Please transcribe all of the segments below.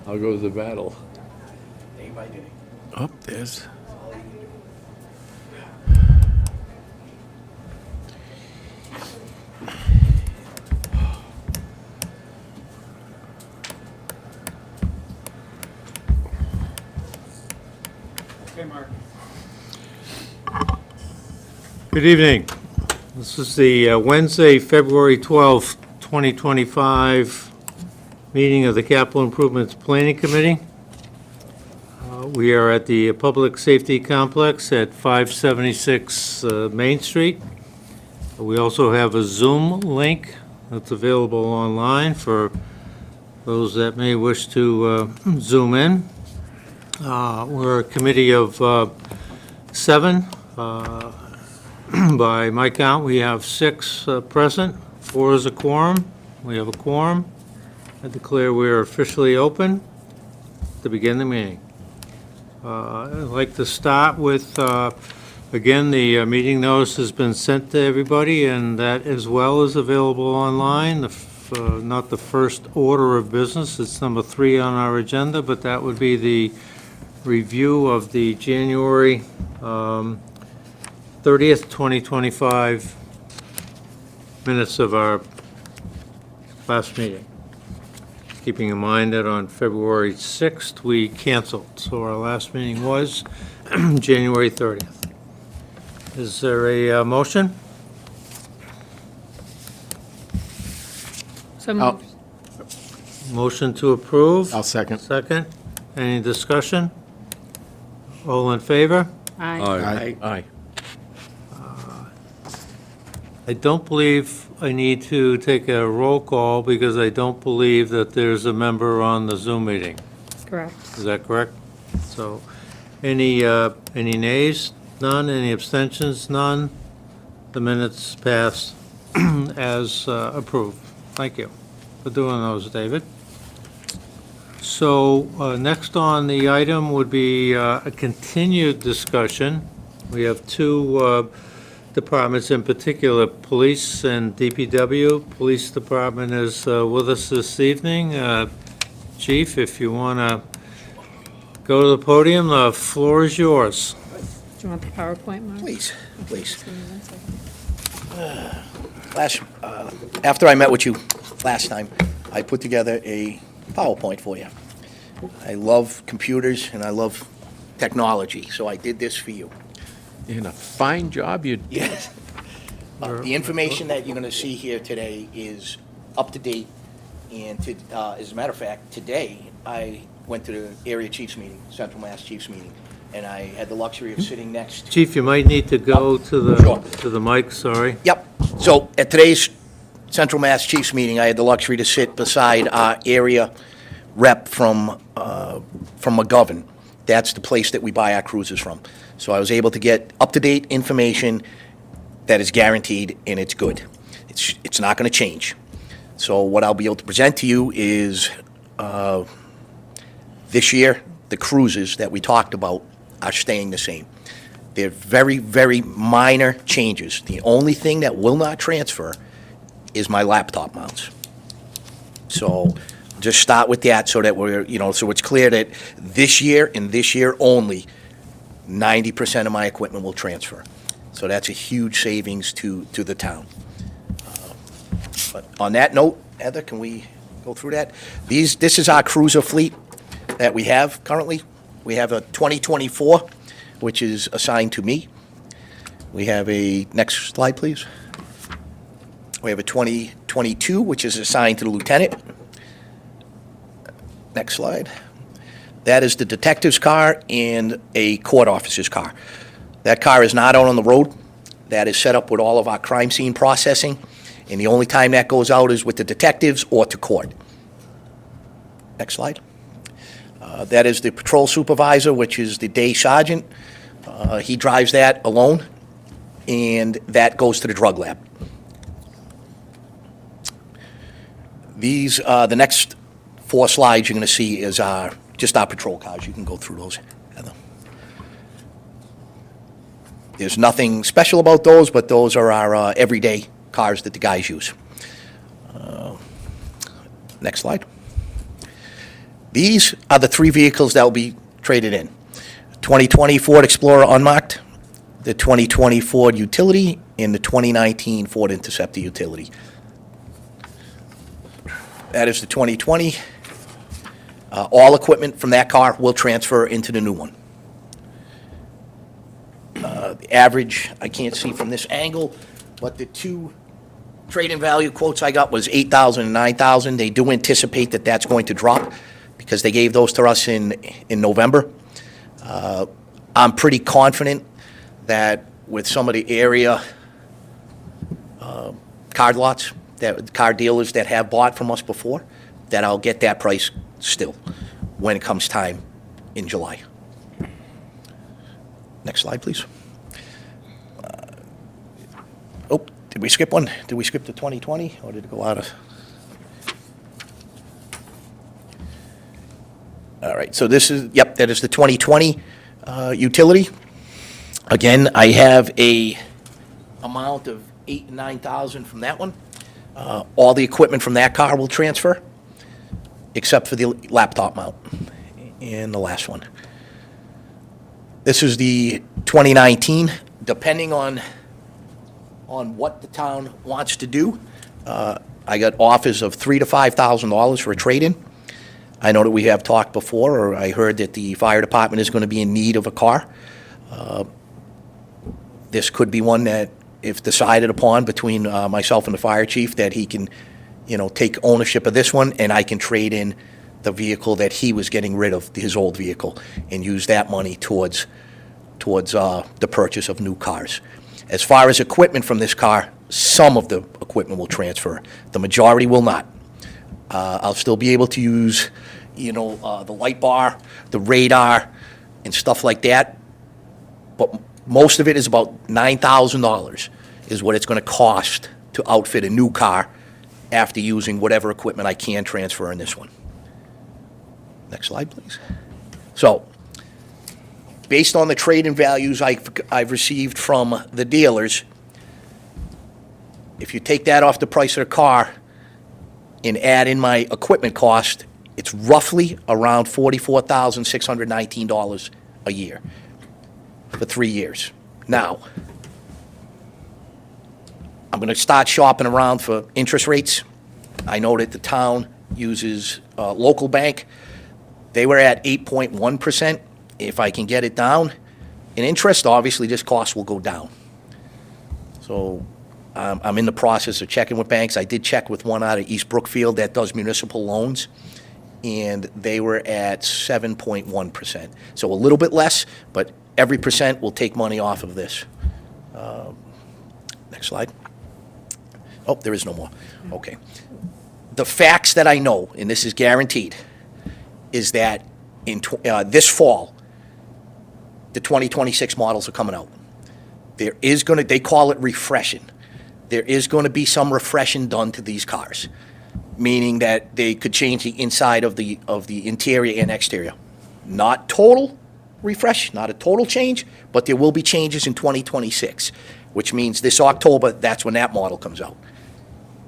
How goes the battle? Day by day. Oh, there's. Okay, Mark. Good evening. This is the Wednesday, February 12th, 2025 meeting of the Capital Improvements Planning Committee. We are at the Public Safety Complex at 576 Main Street. We also have a Zoom link that's available online for those that may wish to Zoom in. We're a committee of 7. By my count, we have 6 present. 4 is a quorum. We have a quorum. I declare we are officially open to begin the meeting. I'd like to start with, again, the meeting notice has been sent to everybody, and that as well is available online. Not the first order of business, it's number 3 on our agenda, but that would be the review of the January 30th, 2025 minutes of our last meeting. Keeping in mind that on February 6th, we canceled, so our last meeting was January 30th. Is there a motion? So moved. Motion to approve? I'll second. Second. Any discussion? All in favor? Aye. Aye. I don't believe I need to take a roll call because I don't believe that there's a member on the Zoom meeting. Correct. Is that correct? So, any nays? None. Any abstentions? None. The minutes pass as approved. Thank you for doing those, David. So, next on the item would be a continued discussion. We have 2 departments in particular, police and DPW. Police Department is with us this evening. Chief, if you want to go to the podium, the floor is yours. Do you want the PowerPoint, Mark? Please. Just give me 1 second. After I met with you last time, I put together a PowerPoint for you. I love computers and I love technology, so I did this for you. And a fine job you did. Yes. The information that you're going to see here today is up to date, and as a matter of fact, today I went to the area chiefs meeting, Central Mass Chiefs meeting, and I had the luxury of sitting next to... Chief, you might need to go to Sure. the mic, sorry. Yep. So at today's Central Mass Chiefs meeting, I had the luxury to sit beside our area rep from McGovern. That's the place that we buy our cruisers from. So I was able to get up-to-date information that is guaranteed, and it's good. It's not going to change. So what I'll be able to present to you is this year, the cruisers that we talked about are staying the same. They're very, very minor changes. The only thing that will not transfer is my laptop mounts. So just start with that so that so it's clear that this year and this year only, 90% of my equipment will transfer. So that's a huge savings to the town. But on that note, Heather, can we go through that? This is our cruiser fleet that we have currently. We have a 2024, which is assigned to me. We have next slide, please. We have a 2022, which is assigned to the lieutenant. Next slide. That is the detective's car and a court officer's car. That car is not out on the road. That is set up with all of our crime scene processing, and the only time that goes out is with the detectives or to court. Next slide. That is the patrol supervisor, which is the day sergeant. He drives that alone, and that goes to the drug lab. The next 4 slides you're going to see is just our patrol cars. You can go through those, Heather. There's nothing special about those, but those are our everyday cars that the guys use. Next slide. These are the three vehicles that will be traded in. 2020 Ford Explorer unmarked, the 2020 Ford Utility, and the 2019 Ford Interceptor Utility. That is the 2020. All equipment from that car will transfer into the new one. The average, I can't see from this angle, but the two trade-in value quotes I got was $8,000 and $9,000. They do anticipate that that's going to drop because they gave those to us in November. I'm pretty confident that with some of the area card lots, that car dealers that have bought from us before, that I'll get that price still when it comes time in July. Next slide, please. Oh, did we skip one? Did we skip the 2020, or did it go out of? All right, so this is, yep, that is the 2020 utility. Again, I have a amount of $8,000 and $9,000 from that one. All the equipment from that car will transfer, except for the laptop mount and the last one. This is the 2019. Depending on what the town wants to do, I got offers of $3,000 to $5,000 for a trade-in. I know that we have talked before, or I heard that the fire department is going to be in need of a car. This could be one that, if decided upon between myself and the fire chief, that he can, take ownership of this one, and I can trade in the vehicle that he was getting rid of, his old vehicle, and use that money towards the purchase of new cars. As far as equipment from this car, some of the equipment will transfer. The majority will not. I'll still be able to use, the light bar, the radar, and stuff like that. But most of it is about $9,000 is what it's going to cost to outfit a new car after using whatever equipment I can transfer in this one. Next slide, please. So, based on the trade-in values I've received from the dealers, if you take that off the price of the car and add in my equipment cost, it's roughly around $44,619 a year for 3 years. Now, I'm going to start shopping around for interest rates. I know that the town uses a local bank. They were at 8.1%. If I can get it down in interest, obviously this cost will go down. So I'm in the process of checking with banks. I did check with one out of East Brookfield that does municipal loans, and they were at 7.1%. So a little bit less, but every percent will take money off of this. Next slide. Oh, there is no more. Okay. The facts that I know, and this is guaranteed, is that in this fall, the 2026 models are coming out. There is going to, they call it refreshing. There is going to be some refreshing done to these cars, meaning that they could change the inside of the interior and exterior. Not total refresh, not a total change, but there will be changes in 2026, which means this October, that's when that model comes out.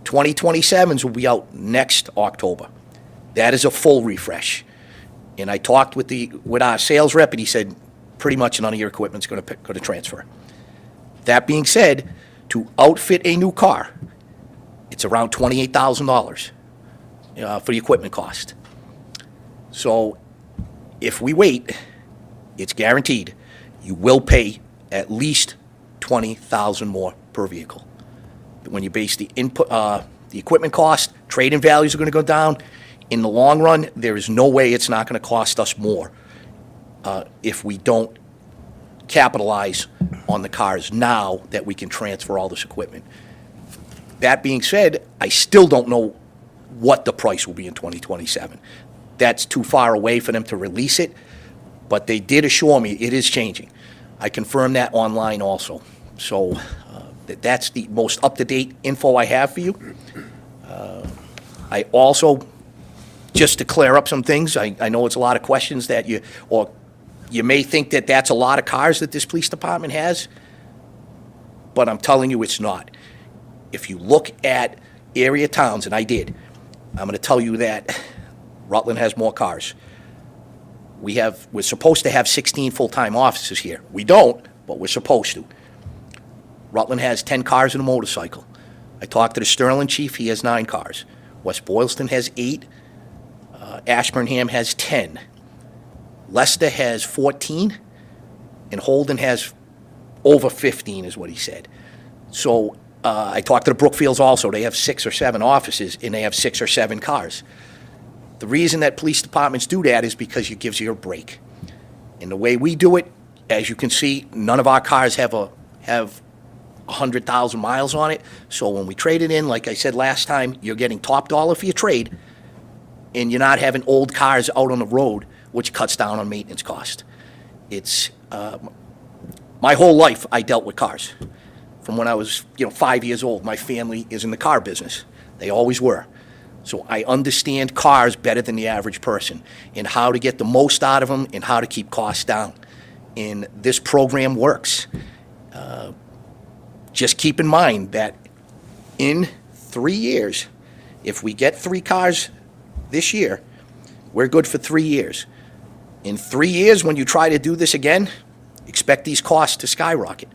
2027s will be out next October. That is a full refresh. And I talked with our sales rep, and he said, pretty much none of your equipment's going to transfer. That being said, to outfit a new car, it's around $28,000 for the equipment cost. So if we wait, it's guaranteed you will pay at least $20,000 more per vehicle. When you base the input, the equipment cost, trade-in values are going to go down. In the long run, there is no way it's not going to cost us more if we don't capitalize on the cars now that we can transfer all this equipment. That being said, I still don't know what the price will be in 2027. That's too far away for them to release it, but they did assure me it is changing. I confirmed that online also. So that's the most up-to-date info I have for you. I also, just to clear up some things, I know it's a lot of questions that you may think that that's a lot of cars that this police department has, but I'm telling you it's not. If you look at area towns, and I did, I'm going to tell you that Rutland has more cars. We're supposed to have 16 full-time officers here. We don't, but we're supposed to. Rutland has 10 cars and a motorcycle. I talked to the Sterling chief, he has 9 cars. West Boylston has 8. Ashburnham has 10. Leicester has 14. And Holden has over 15, is what he said. So I talked to the Brookfields also. They have 6 or 7 offices, and they have 6 or 7 cars. The reason that police departments do that is because it gives you a break. And the way we do it, as you can see, none of our cars have 100,000 miles on it. So when we trade it in, like I said last time, you're getting top dollar for your trade, and you're not having old cars out on the road, which cuts down on maintenance cost. It's my whole life I dealt with cars. From when I was 5 years old, my family is in the car business. They always were. So I understand cars better than the average person, and how to get the most out of them and how to keep costs down. And this program works. Just keep in mind that in 3 years, if we get 3 cars this year, we're good for 3 years. In 3 years, when you try to do this again, expect these costs to skyrocket.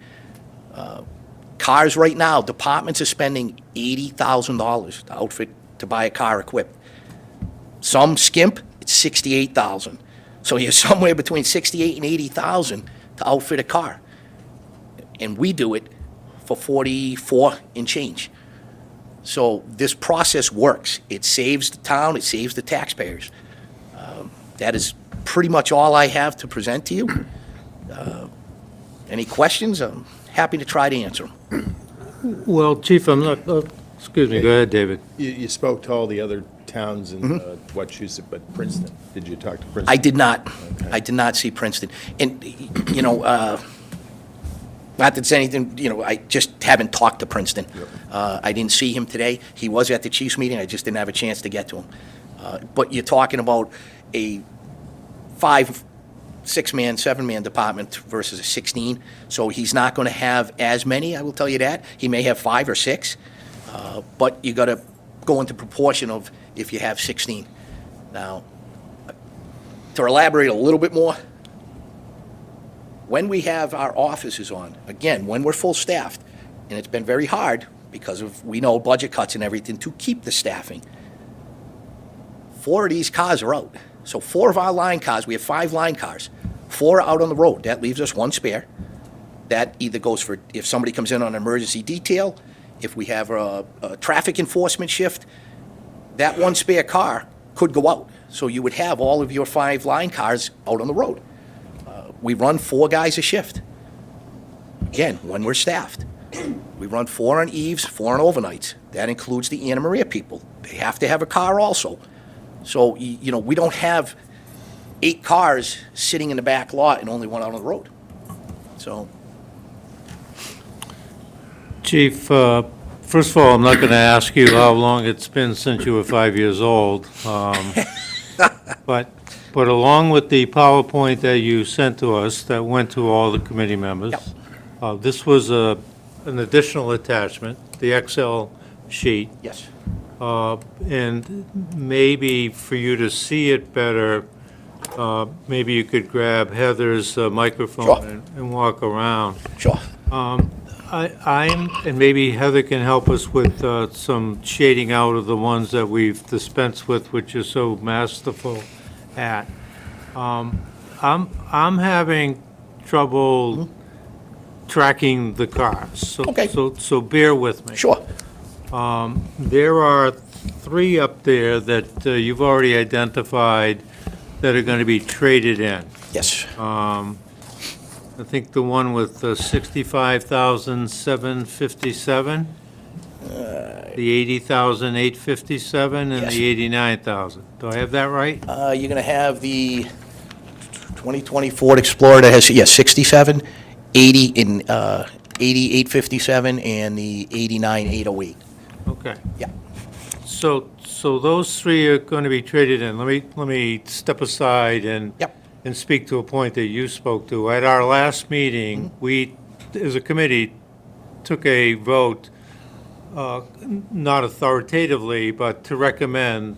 Cars right now, departments are spending $80,000 to outfit, to buy a car equipped. Some skimp, it's $68,000. So you're somewhere between $68,000 and $80,000 to outfit a car. And we do it for $44 and change. So this process works. It saves the town, it saves the taxpayers. That is pretty much all I have to present to you. Any questions? I'm happy to try to answer them. Well, Chief, I'm not, excuse me, go ahead, David. You spoke to all the other towns in Wachusett, but Princeton, did you talk to Princeton? I did not. Okay. I did not see Princeton. And, not that it's anything, I just haven't talked to Princeton. Yep. I didn't see him today. He was at the Chiefs meeting. I just didn't have a chance to get to him. But you're talking about a 5, 6-man, 7-man department versus a 16. So he's not going to have as many, I will tell you that. He may have 5 or 6. But you got to go into proportion of if you have 16. Now, to elaborate a little bit more, when we have our offices on, again, when we're full-staffed, and it's been very hard because of, we know, budget cuts and everything, to keep the staffing, 4 of these cars are out. So 4 of our line cars, we have 5 line cars, 4 are out on the road. That leaves us 1 spare. That either goes for, if somebody comes in on an emergency detail, if we have a traffic enforcement shift, that 1 spare car could go out. So you would have all of your 5 line cars out on the road. We run 4 guys a shift. Again, when we're staffed. We run 4 on eves, 4 on overnights. That includes the Anna Maria people. They have to have a car also. So, we don't have 8 cars sitting in the back lot and only 1 out on the road. So, Chief, first of all, I'm not going to ask you how long it's been since you were 5 years old. But along with the PowerPoint that you sent to us that went to all the committee members, this was an additional attachment, the Excel sheet. yes. And maybe for you to see it better, maybe you could grab Heather's microphone Sure. and walk around. Sure. And maybe Heather can help us with some shading out of the ones that we've dispensed with, which is so masterful at. I'm having trouble tracking the cars. So, Okay. so bear with me. Sure. There are 3 up there that you've already identified that are going to be traded in. Yes. I think the one with 65,757, the 80,857, and Yes. the 89,000. Do I have that right? You're going to have the 2020 Ford Explorer that has, 67, 80, and 8857, and the 89808. Okay. Yeah. So those 3 are going to be traded in. Let me step aside and Yep. and speak to a point that you spoke to. At our last meeting, we, as a committee, took a vote, not authoritatively, but to recommend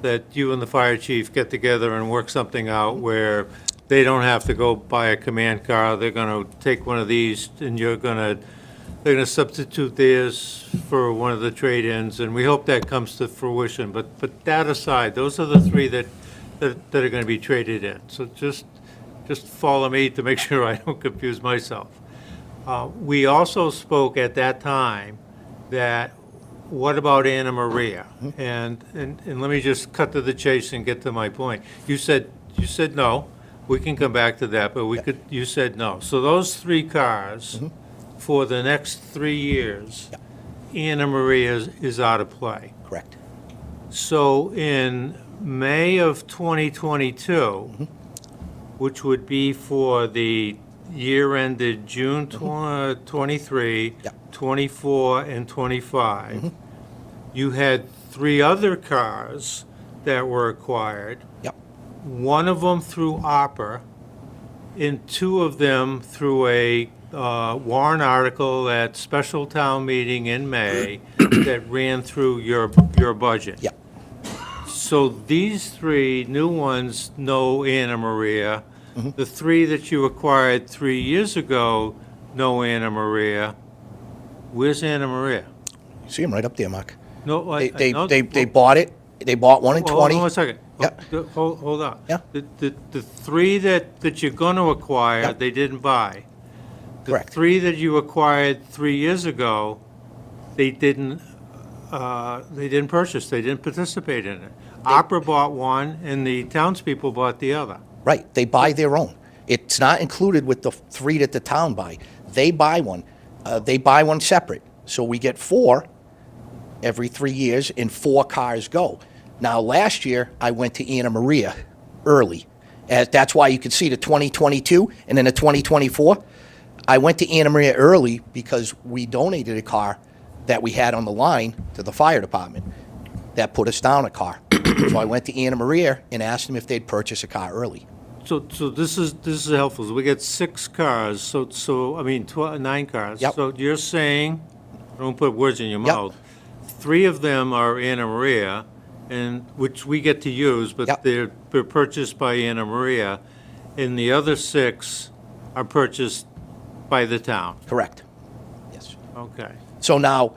that you and the fire chief get together and work something out where they don't have to go buy a command car, they're gonna take one of these, and they're gonna substitute theirs for one of the trade-ins, and we hope that comes to fruition. But that aside, those are the three that are gonna be traded in. So just follow me to make sure I don't confuse myself. We also spoke at that time that, what about Anna Maria? And let me just cut to the chase and get to my point. You said no. We can come back to that, but you said no. So those three cars, for the next 3 years, Anna Maria is out of play. Correct. So in May of 2022, which would be for the year ended June 23, Yep. 24, and 25, you had three other cars that were acquired. Yep. One of them through ARPA, and two of them through a warrant article at special town meeting in May that ran through your budget. Yep. So these three new ones know Anna Maria. The three that you acquired 3 years ago know Anna Maria. Where's Anna Maria? You see them right up there, Mark. No, They bought it. They bought one in 20. Hold on a second. Yeah. Hold on. Yeah. The three that you're going to acquire, Yeah. they didn't buy. The Correct. three that you acquired 3 years ago, they didn't purchase, they didn't participate in it. Opera bought one, and the townspeople bought the other. Right, they buy their own. It's not included with the three that the town buy. They buy one. They buy one separate. So we get four every 3 years, and 4 cars go. Now, last year, I went to Anna Maria early. That's why you can see the 2022 and then the 2024. I went to Anna Maria early because we donated a car that we had on the line to the fire department. That put us down a car. So I went to Anna Maria and asked them if they'd purchase a car early. So this is helpful. So we get 6 cars, so I mean, 9 cars. Yep. So you're saying, don't put words in your Yep. mouth, 3 of them are Anna Maria, and, which we get to use, but Yep. they're purchased by Anna Maria, and the other 6 are purchased by the town. Correct. Yes. Okay. So now,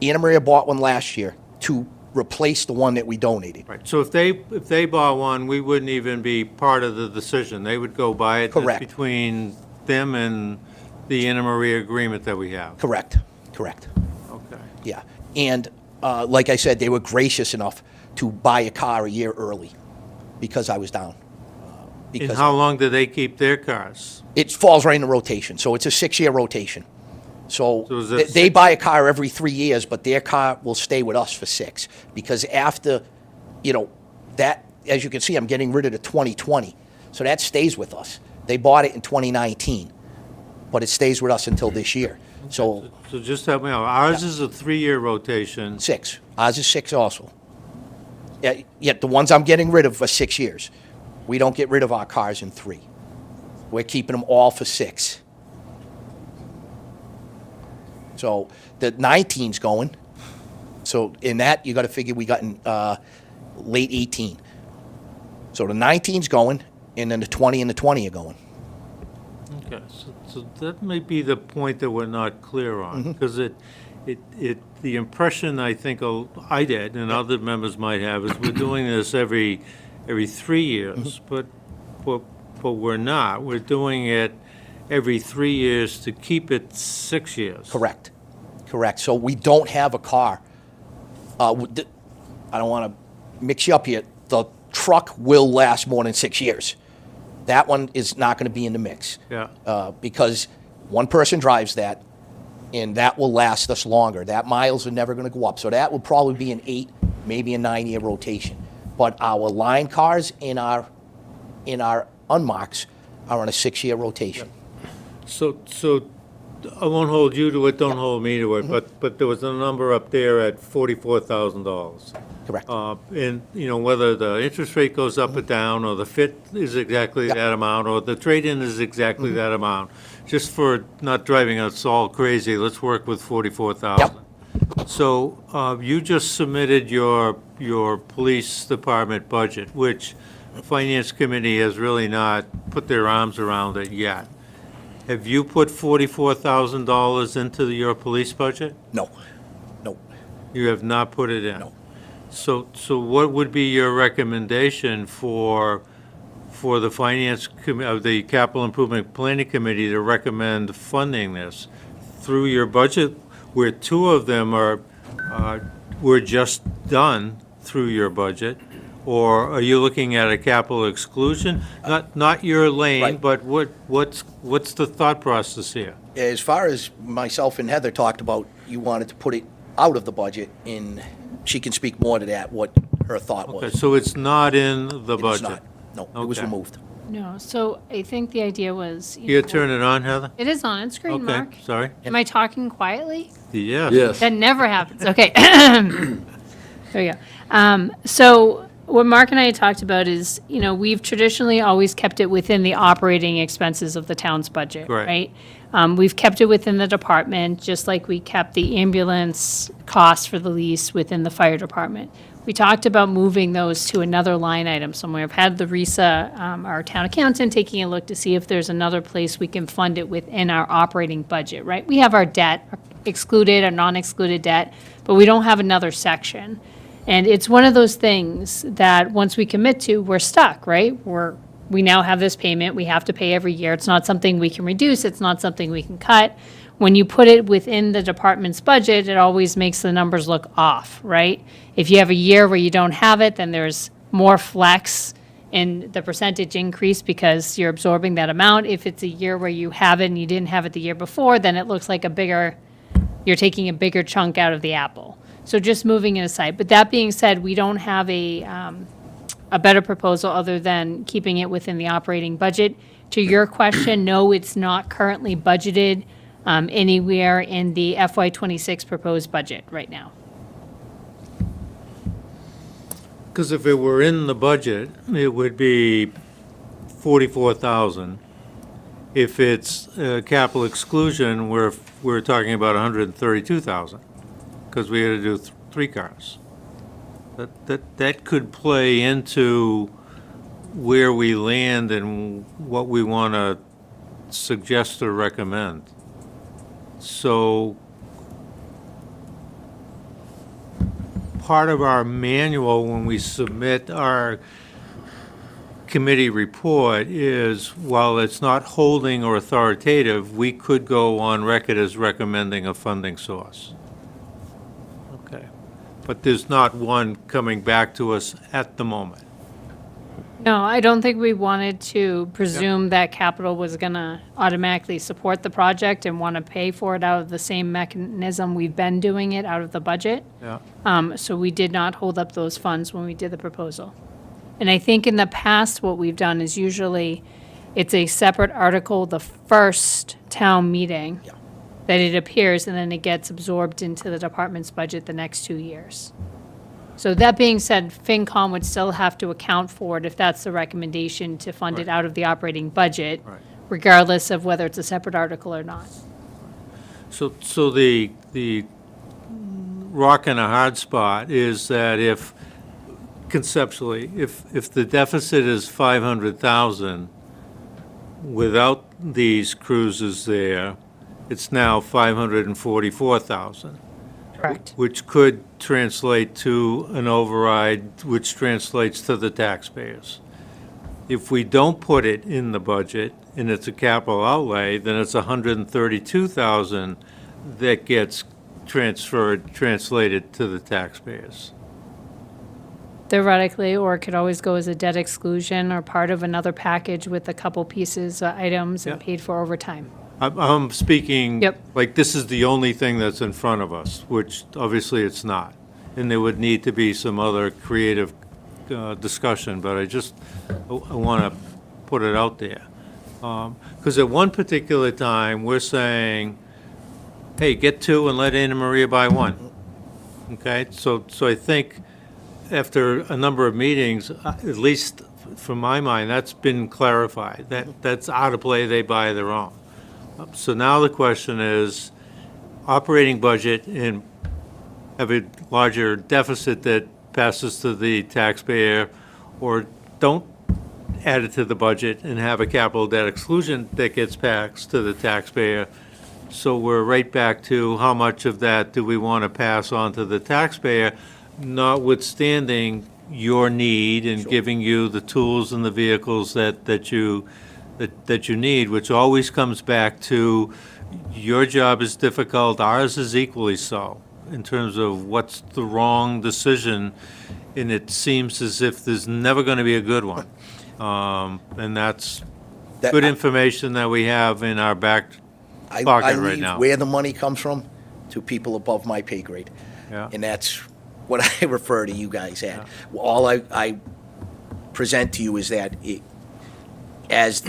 Anna Maria bought one last year to replace the one that we donated. Right. So if they bought one, we wouldn't even be part of the decision. They would go buy it. That's Correct. between them and the Anna Maria agreement that we have. Correct. Correct. Okay. Yeah. And like I said, they were gracious enough to buy a car a year early because I was down. And Because how long do they keep their cars? it falls right in the rotation. So it's a 6-year rotation. So So is it they 6 buy a car every 3 years, but their car will stay with us for 6. Because after, that, as you can see, I'm getting rid of the 2020. So that stays with us. They bought it in 2019, but it stays with us until this year. So So just help me out. Ours is a 3-year rotation. 6. Ours is 6 also. Yeah, the ones I'm getting rid of are 6 years. We don't get rid of our cars in 3. We're keeping them all for 6. So the 19's going. So in that, you got to figure we got in late 18. So the 19's going, and then the 20 and the 20 are going. Okay, so that may be the point that we're not clear on, because the impression I think I did, and other members might have, is we're doing this every 3 years, but we're not. We're doing it every 3 years to keep it 6 years. Correct. So we don't have a car. I don't want to mix you up here. The truck will last more than 6 years. That one is not going to be in the mix. Yeah. Because one person drives that, and that will last us longer. That miles are never going to go up. So that would probably be an 8, maybe a 9-year rotation. But our line cars in our unmarks are on a 6-year rotation. So I won't hold you to it, don't hold me to it, but there was a number up there at $44,000. Correct. And, whether the interest rate goes up or down, or the fit is exactly Yep. that amount, or the trade-in is exactly that amount, just for not driving us all crazy, let's work with 44,000. So you just submitted your police department budget, which Finance Committee has really not put their arms around it yet. Have you put $44,000 into your police budget? No, no, You have not put it in? No. So what would be your recommendation for the the Capital Improvement Planning Committee to recommend funding this? Through your budget, where two of them were just done through your budget? Or are you looking at a capital exclusion? Not your lane, Right. but what's the thought process here? as far as myself and Heather talked about, you wanted to put it out of the budget, and she can speak more to that, what her thought Okay, was. so it's not in the It is budget? not. No, it was Okay. removed. No, so I think the idea was. You turn it on, Heather? It is on screen, Okay, Mark. sorry. Am I talking quietly? Yes. Yes. That never happens. Okay. There you go. So what Mark and I had talked about is, we've traditionally always kept it within the operating expenses of the town's budget, Correct. right? We've kept it within the department, just like we kept the ambulance costs for the lease within the fire department. We talked about moving those to another line item somewhere. I've had Larissa, our town accountant, taking a look to see if there's another place we can fund it within our operating budget, right? We have our debt excluded, our non-excluded debt, but we don't have another section. And it's one of those things that once we commit to, we're stuck, right? We now have this payment, we have to pay every year. It's not something we can reduce, it's not something we can cut. When you put it within the department's budget, it always makes the numbers look off, right? If you have a year where you don't have it, then there's more flex in the percentage increase because you're absorbing that amount. If it's a year where you have it and you didn't have it the year before, then it looks like you're taking a bigger chunk out of the apple. So just moving it aside. But that being said, we don't have a better proposal other than keeping it within the operating budget. To your question, no, it's not currently budgeted anywhere in the FY26 proposed budget right now. Because if it were in the budget, it would be 44,000. If it's capital exclusion, we're talking about 132,000, because we had to do three cars. That could play into where we land and what we want to suggest or recommend. So part of our manual when we submit our committee report is, while it's not holding or authoritative, we could go on record as recommending a funding source. Okay. But there's not one coming back to us at the moment. No, I don't think we wanted to presume that capital was going to automatically support the project and want to pay for it out of the same mechanism we've been doing it, out of the budget. Yeah. So we did not hold up those funds when we did the proposal. And I think in the past, what we've done is usually it's a separate article, the first town meeting, Yeah. that it appears, and then it gets absorbed into the department's budget the next 2 years. So that being said, FinCom would still have to account for it if that's the recommendation to fund it Right. out of the operating budget, Right. regardless of whether it's a separate article or not. So the rock and a hard spot is that if, conceptually, if the deficit is 500,000, without these cruises there, it's now 544,000. Correct. Which could translate to an override, which translates to the taxpayers. If we don't put it in the budget and it's a capital outlay, then it's 132,000 that gets translated to the taxpayers. Theoretically, or it could always go as a debt exclusion or part of another package with a couple pieces, items, and Yeah. paid for over time. I'm speaking. Yep. Like, this is the only thing that's in front of us, which obviously it's not. And there would need to be some other creative discussion, but I want to put it out there. Because at one particular time, we're saying, hey, get two and let Anna Maria buy one. Okay, so I think after a number of meetings, at least from my mind, that's been clarified. That's out of play, they buy their own. So now the question is, operating budget and have a larger deficit that passes to the taxpayer, or don't add it to the budget and have a capital debt exclusion that gets passed to the taxpayer. So we're right back to how much of that do we want to pass on to the taxpayer, notwithstanding your need and giving you the tools and the vehicles that you need, which always comes back to your job is difficult, ours is equally so, in terms of what's the wrong decision, and it seems as if there's never going to be a good one. And that's That- good information that we have in our back I pocket right leave now. where the money comes from to people above my pay grade. Yeah. And that's what I refer to you guys at. All I present to you is that as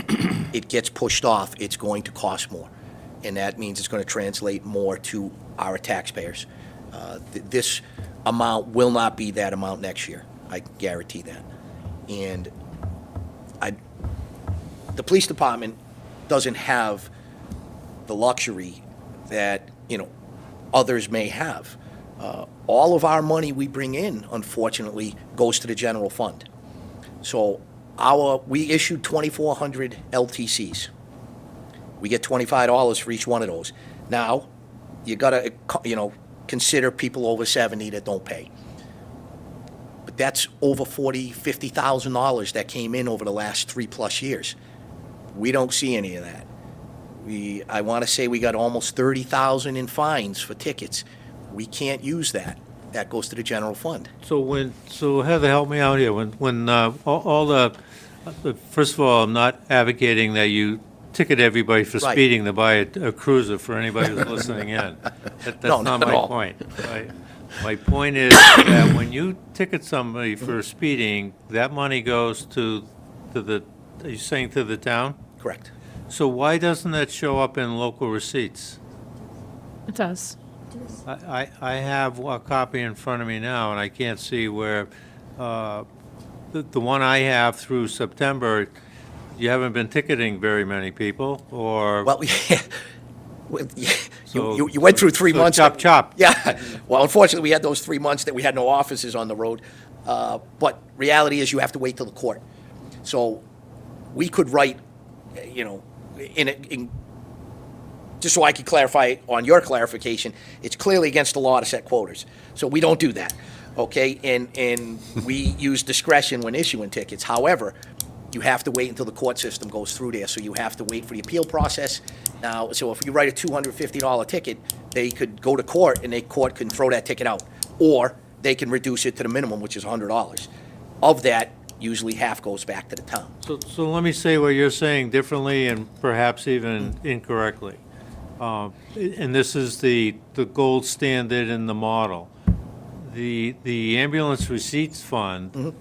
it gets pushed off, it's going to cost more. And that means it's going to translate more to our taxpayers. This amount will not be that amount next year. I can guarantee that. And the police department doesn't have the luxury that, others may have. All of our money we bring in, unfortunately, goes to the general fund. So we issued 2,400 LTCs. We get $25 for each one of those. Now, you gotta, consider people over 70 that don't pay. But that's over $50,000 that came in over the last 3+ years. We don't see any of that. I want to say we got almost 30,000 in fines for tickets. We can't use that. That goes to the general fund. So Heather, help me out here. When first of all, I'm not advocating that you ticket everybody for Right. speeding to buy a cruiser for anybody who's listening in. That's No, not not at my all. point. My point is that when you ticket somebody for speeding, that money goes to the, are you saying to the town? Correct. So why doesn't that show up in local receipts? It does. I have a copy in front of me now, and I can't see where, the one I have through September, you haven't been ticketing very many people, or? Well, So- you went through 3 so months. chop, chop. Yeah. Well, unfortunately, we had those 3 months that we had no officers on the road. But reality is you have to wait till the court. So we could write, just so I could clarify on your clarification, it's clearly against the law to set quotas. So we don't do that, okay? And we use discretion when issuing tickets. However, you have to wait until the court system goes through there, so you have to wait for the appeal process. Now, so if you write a $250 ticket, they could go to court, and the court can throw that ticket out. Or they can reduce it to the minimum, which is $100. Of that, usually half goes back to the town. So let me say what you're saying differently and perhaps even incorrectly. And this is the gold standard in the model. The ambulance receipts fund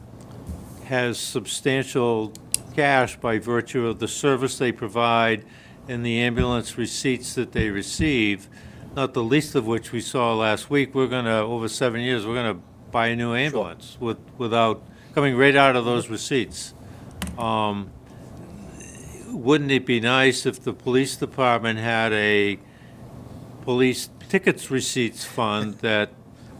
has substantial cash by virtue of the service they provide and the ambulance receipts that they receive, not the least of which we saw last week. We're going to, over 7 years, we're going to buy a new ambulance without, coming right out of those receipts. Wouldn't it be nice if the police department had a police tickets receipts fund that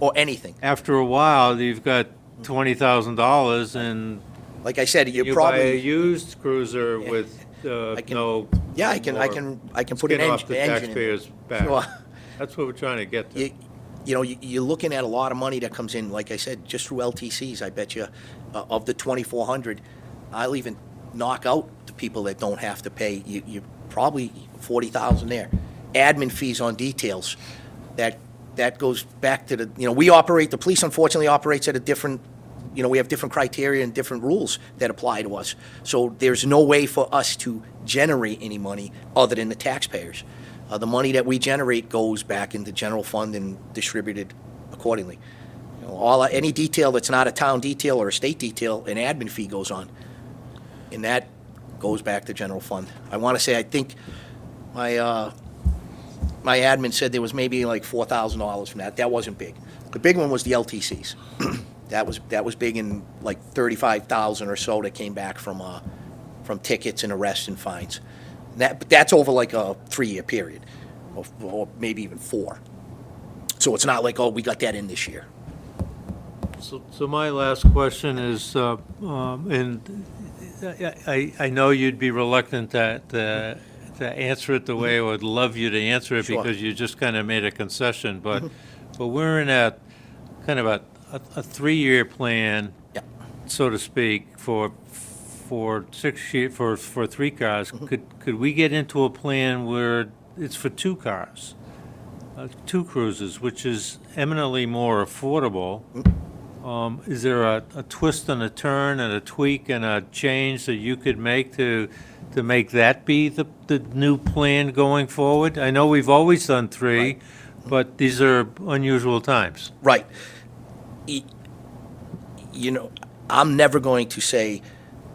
Or anything. after a while, you've got $20,000 and Like I said, you you buy a probably, used cruiser with can- no. yeah, I can put an skin off the engine in. taxpayer's back. Sure. That's what we're trying to get to. You're looking at a lot of money that comes in, like I said, just through LTCs. I bet you, of the 2,400, I'll even knock out the people that don't have to pay. You probably 40,000 there. Admin fees on details, that goes back to the police unfortunately operates at a different, we have different criteria and different rules that apply to us. So there's no way for us to generate any money other than the taxpayers. The money that we generate goes back into general fund and distributed accordingly. Any detail that's not a town detail or a state detail, an admin fee goes on. And that goes back to general fund. I want to say, I think my admin said there was maybe like $4,000 from that. That wasn't big. The big one was the LTCs. That was big, in like 35,000 or so that came back from tickets and arrests and fines. But that's over like a 3-year period, or maybe even 4. So it's not like, oh, we got that in this year. So my last question is, and I know you'd be reluctant to answer it the way I would love you to answer it, Sure. because you just kind of made a concession, but we're in a kind of a 3-year plan, Yeah. so to speak, for 6 year, for 3 cars. Could we get into a plan where it's for 2 cars? 2 cruises, which is eminently more affordable. Is there a twist and a turn and a tweak and a change that you could make to make that be the new plan going forward? I know we've always done 3, but these are unusual times. Right. You know, I'm never going to say,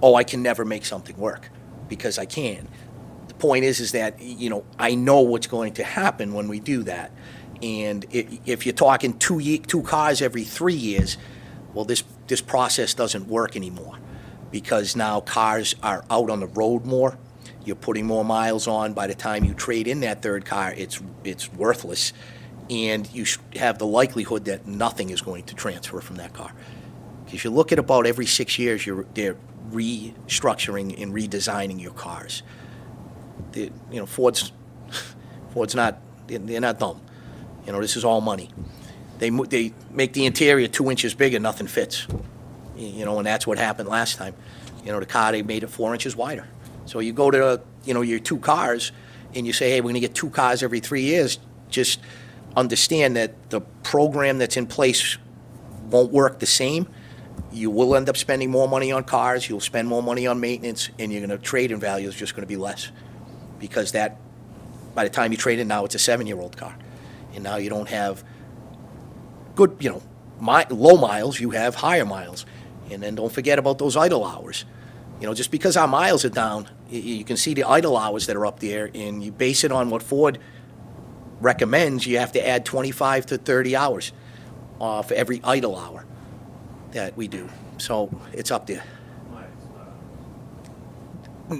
oh, I can never make something work, because I can. The point is that, you know, I know what's going to happen when we do that. And if you're talking 2 cars every 3 years, well, this process doesn't work anymore, because now cars are out on the road more. You're putting more miles on. By the time you trade in that 3rd car, it's worthless, and you have the likelihood that nothing is going to transfer from that car. Because you look at about every 6 years, they're restructuring and redesigning your cars. You know, Ford's not, they're not dumb. You know, this is all money. They make the interior 2 inches bigger, nothing fits. You know, and that's what happened last time. You know, the car, they made it 4 inches wider. So you go to, you know, your 2 cars, and you say, hey, we're gonna get 2 cars every 3 years. Just understand that the program that's in place won't work the same. You will end up spending more money on cars, you'll spend more money on maintenance, and you're gonna trade in value is just gonna be less. Because that, by the time you trade in now, it's a 7-year-old car. And now you don't have good, you know, low miles, you have higher miles. And then don't forget about those idle hours. You know, just because our miles are down, you can see the idle hours that are up there, and you base it on what Ford recommends, you have to add 25 to 30 hours for every idle hour that we do. So it's up there.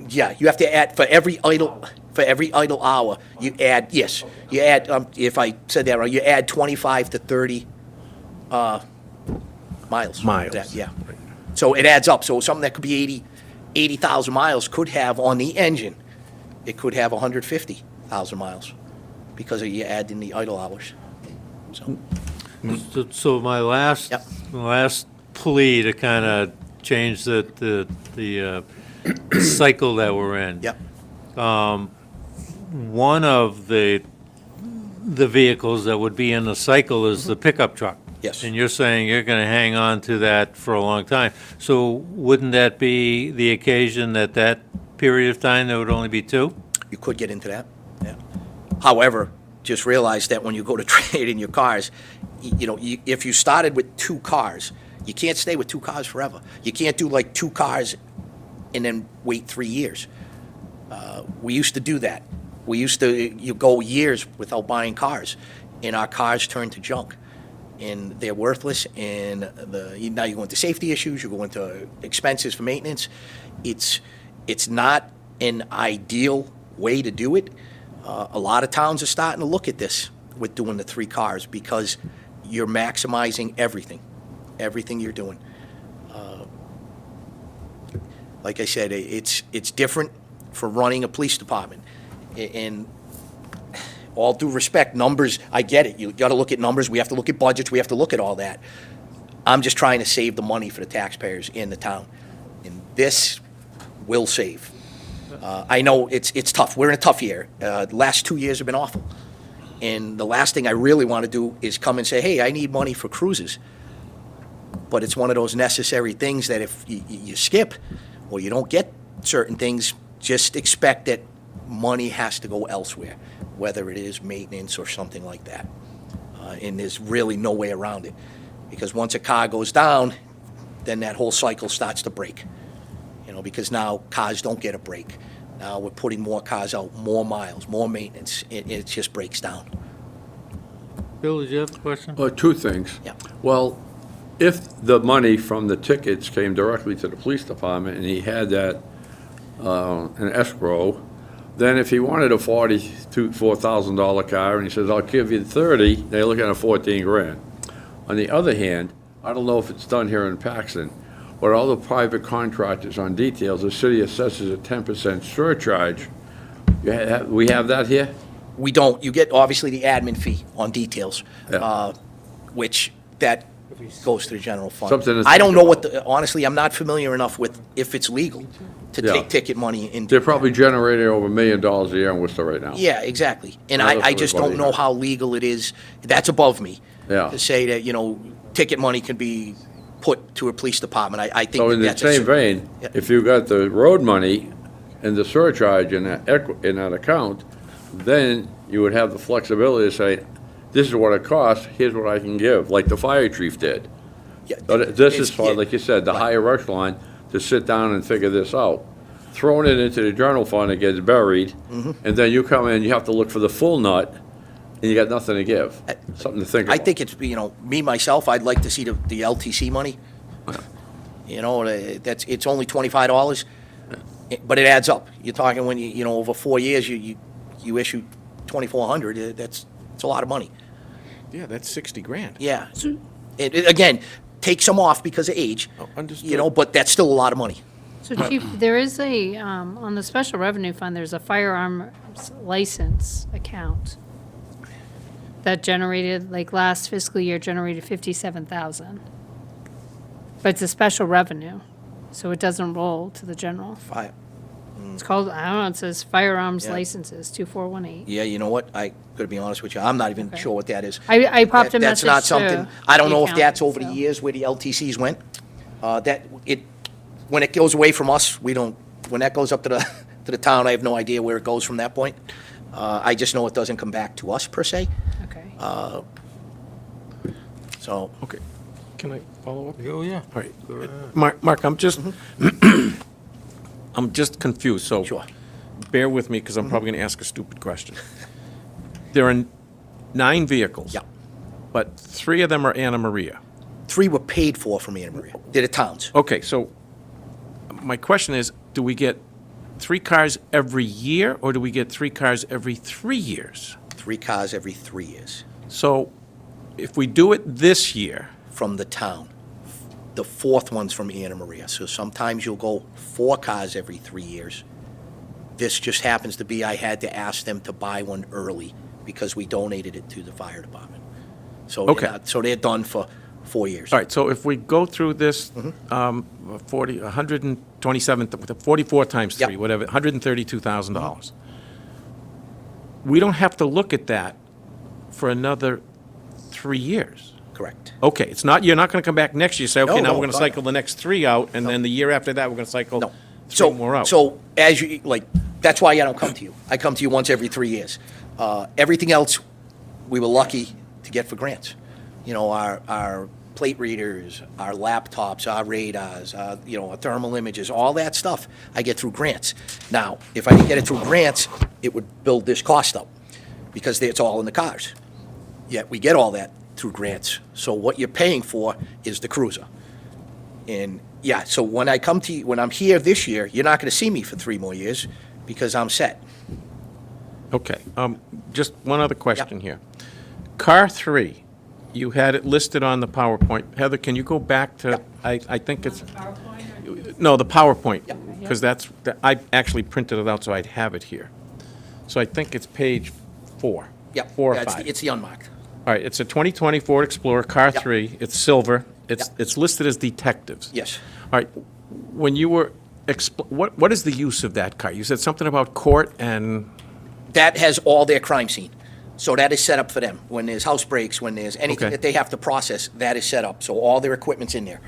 Yeah, you have to add, for every idle hour, you add, yes, you add, if I said that wrong, you add 25 to 30 miles. Miles. Yeah. So it adds up. So something that could be 80,000 miles could have on the engine, it could have 150,000 miles because you add in the idle hours. So, So my last, Yep. plea to kind of change the cycle that we're in. yep, One of the vehicles that would be in the cycle is the pickup truck. Yes. And you're saying you're going to hang on to that for a long time. So wouldn't that be the occasion that period of time, there would only be 2? you could get into that, yeah. However, just realize that when you go to trade in your cars, you know, if you started with 2 cars, you can't stay with 2 cars forever. You can't do like 2 cars and then wait 3 years. We used to do that. You go years without buying cars, and our cars turn to junk. And they're worthless, and now you go into safety issues, you go into expenses for maintenance. It's not an ideal way to do it. A lot of towns are starting to look at this with doing the 3 cars, because you're maximizing everything you're doing. Like I said, it's different for running a police department. And all due respect, numbers, I get it. You got to look at numbers. We have to look at budgets. We have to look at all that. I'm just trying to save the money for the taxpayers in the town. And this will save. I know it's tough. We're in a tough year. The last 2 years have been awful. And the last thing I really want to do is come and say, hey, I need money for cruises. But it's one of those necessary things that if you skip or you don't get certain things, just expect that money has to go elsewhere, whether it is maintenance or something like that. And there's really no way around it. Because once a car goes down, then that whole cycle starts to break. You know, because now cars don't get a break. Now we're putting more cars out, more miles, more maintenance. It just breaks down. Bill, did you have a question? 2 things. Yeah. Well, if the money from the tickets came directly to the police department and he had that in escrow, Then if he wanted a $4,000 car and he says, I'll give you 30, they're looking at 14 grand. On the other hand, I don't know if it's done here in Paxton, but all the private contractors on details, the city assesses a 10% surcharge. We have that here? We don't. You get, obviously, the admin fee on details, Yeah. which that goes to the general fund. Something to I don't think know what, about. honestly, I'm not familiar enough with if it's legal to Yeah. take ticket money into. They're probably generating over $1 million a year in Worcester right now. Yeah, exactly. And Well, I that's just everybody don't know knows. how legal it is. That's above me. Yeah. To say that, ticket money can be put to a police department. I think So in the that's a same vein, Yeah. if you got the road money and the surcharge in in that account, then you would have the flexibility to say, this is what it costs, here's what I can give, like the fire chief did. Yeah, But this is it's- for, like you said, the right. higher echelon to sit down and figure this out. Throwing it into the general fund, it gets buried, Mm-hmm. and then you come in, you have to look for the full nut, and you got nothing to give. Something to think I about. think it's, me, myself, I'd like to see the LTC money. It's only $25, but it adds up. You're talking when over 4 years, you issue 2,400, it's a lot of money. Yeah, that's 60 grand. Yeah. Again, take some off because of age. Oh, understood. But that's still a lot of money. So Chief, there is on the special revenue fund, there's a firearms license account that generated, like last fiscal year, generated 57,000. But it's a special revenue, so it doesn't roll to the general. Fire. It's called, I don't know, it says firearms Yeah. licenses, 2418. Yeah, you know what? I gotta be honest with you. I'm not even Okay. sure what that is. I popped a That's message not to something, I don't the know if that's accountant, over the so- years where the LTCs went. When it goes away from us, when that goes up to the town, I have no idea where it goes from that point. I just know it doesn't come back to us per se, Okay. so. Okay, can I follow up? Oh, yeah. All right. Mark, I'm just, I'm just confused, so. Sure. Bear with me, because I'm probably going to ask a stupid question. There are 9 vehicles. Yeah. But 3 of them are Anna Maria. 3 were paid for from Anna Maria. They're the towns. Okay, so my question is, do we get 3 cars every year, or do we get 3 cars every 3 years? 3 cars every 3 years So if we do it this year, from the town. The 4th one's from Anna Maria. So sometimes you'll go 4 cars every 3 years. This just happens to be, I had to ask them to buy one early because we donated it to the fire department. So they're Okay. so they're done for 4 years. all right, so if we go through this, 127, 44 times 3, Yep. whatever, $132,000. We don't have to look at that for another 3 years. Correct. Okay, it's not, you're not going to come back next year and say, okay, No, now no, we're going to God, cycle the next 3 out, and then the year after that, we're going to cycle No. 3 more out. So as you, that's why I don't come to you. I come to you once every 3 years. Everything else, we were lucky to get for grants. Our plate readers, our laptops, our radars, our thermal images, all that stuff, I get through grants. Now, if I didn't get it through grants, it would build this cost up because it's all in the cars. Yet we get all that through grants. So what you're paying for is the cruiser. And yeah, so when I come to you, when I'm here this year, you're not going to see me for 3 more years because I'm set. Okay, just one other question here. Car 3, you had it listed on the PowerPoint. Heather, can you go back to, I think it's, no, the PowerPoint, because I actually printed it out so I'd have it here. So I think it's page 4. Yeah. 4 or Yeah, 5. It's the unmarked. All right, it's a 2020 Ford Explorer, car Yep. 3, it's silver, Yep. it's listed as detectives. Yes. All right, when you were, what is the use of that car? You said something about court and, That has all their crime scene. So that is set up for them. When there's house breaks, when there's anything Okay. that they have to process, that is set up. So all their equipment's in there.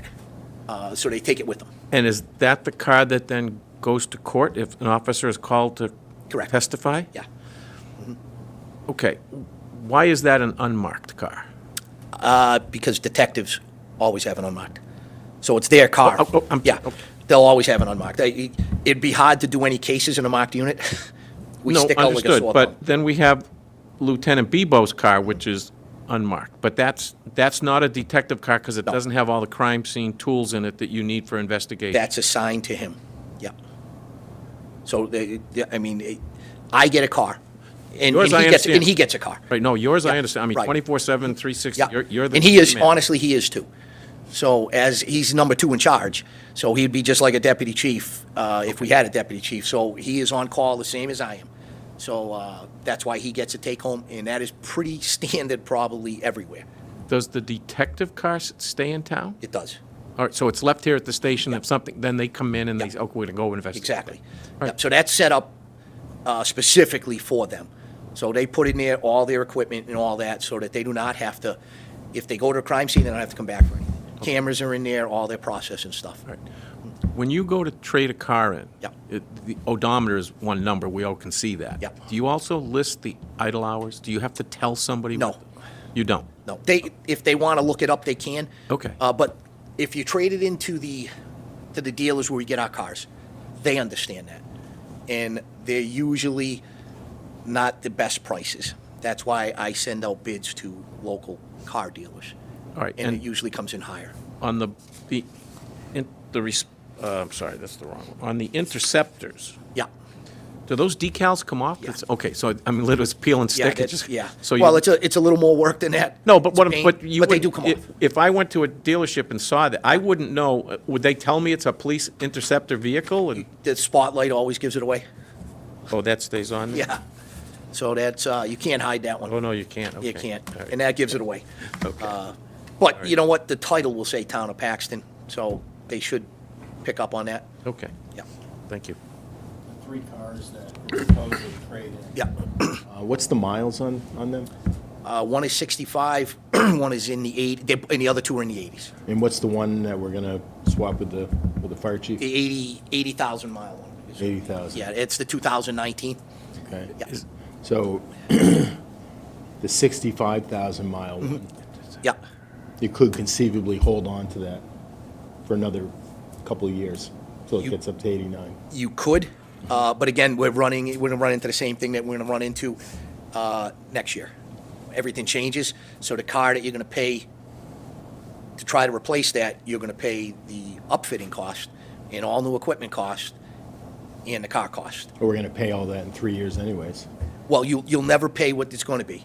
So they take it with them. and is that the car that then goes to court if an officer is called to Correct. testify? Yeah. Okay, why is that an unmarked car? Because detectives always have an unmarked. So it's their car. Yeah, okay. they'll always have an unmarked. It'd be hard to do any cases in a marked unit. We No, stick out like a understood, sore thumb. but then we have Lieutenant Bebo's car, which is unmarked. But that's not a detective car because it No. doesn't have all the crime scene tools in it that you need for investigation. That's assigned to him. Yeah. So I get a car, and Yours, I he gets, and understand. he gets a car. Right, no, yours, I Yeah, understand. I mean, right. 24/7, 360, Yeah. you're the. And he is, man. honestly, he is too. So as he's number two in charge, so he'd be just like a deputy chief, if we had a deputy chief. So he is on call the same as I am. So, that's why he gets a take-home, and that is pretty standard probably everywhere. Does the detective car stay in town? It does. All right, so it's left here at the station, if something, then they come in and they say, okay, we're gonna go investigate. Exactly. Right. Yep, so that's set up specifically for them. So they put in there all their equipment and all that, so that they do not have to, if they go to a crime scene, they don't have to come back for anything. Cameras are in there, all their processing stuff. Right. When you go to trade a car in, Yep. the odometer is one number, we all can see that. Yep. Do you also list the idle hours? Do you have to tell somebody? No. what- You don't? No, if they want to look it up, they can. Okay. But if you trade it into to the dealers where we get our cars, they understand that. And they're usually not the best prices. That's why I send out bids to local car dealers. All right, And it and usually comes in higher. on I'm sorry, that's the wrong one. On the interceptors, Yeah. do those decals come off? Yeah. It's- Okay, so, I mean, literally it's peel and Yeah, stick? it that's, just- yeah. So you. Well, it's a little more work than that. No, but It's what, a pain, but you. But they would- do come off. If I went to a dealership and saw that, I wouldn't know, would they tell me it's a police interceptor vehicle? And, The spotlight always gives it away. oh, that stays on? there? Yeah. So that's, you can't hide that one. Oh, no, you can't, okay. You can't, All right. and that gives it away. Okay. But you know what? The title will say Town of Paxton, so they should pick up on that. Okay, Yeah. thank you. The 3 cars that were supposedly traded. Yeah. What's the miles on them? One is 65, one is in the 80, and the other two are in the 80s. And what's the one that we're gonna swap with the fire chief? The 80,000 mile one. 80,000. Yeah, it's the 2019. Okay. Yeah. So, the 65,000 mile one, Yeah. you could conceivably hold on to that for another couple of years, till it You- gets up to 89. You could, but again, we're gonna run into the same thing that we're gonna run into next year. Everything changes, so the car that you're gonna pay to try to replace that, you're gonna pay the upfitting cost and all new equipment cost and the car cost. But we're gonna pay all that in 3 years anyways. Well, you'll never pay what it's gonna be.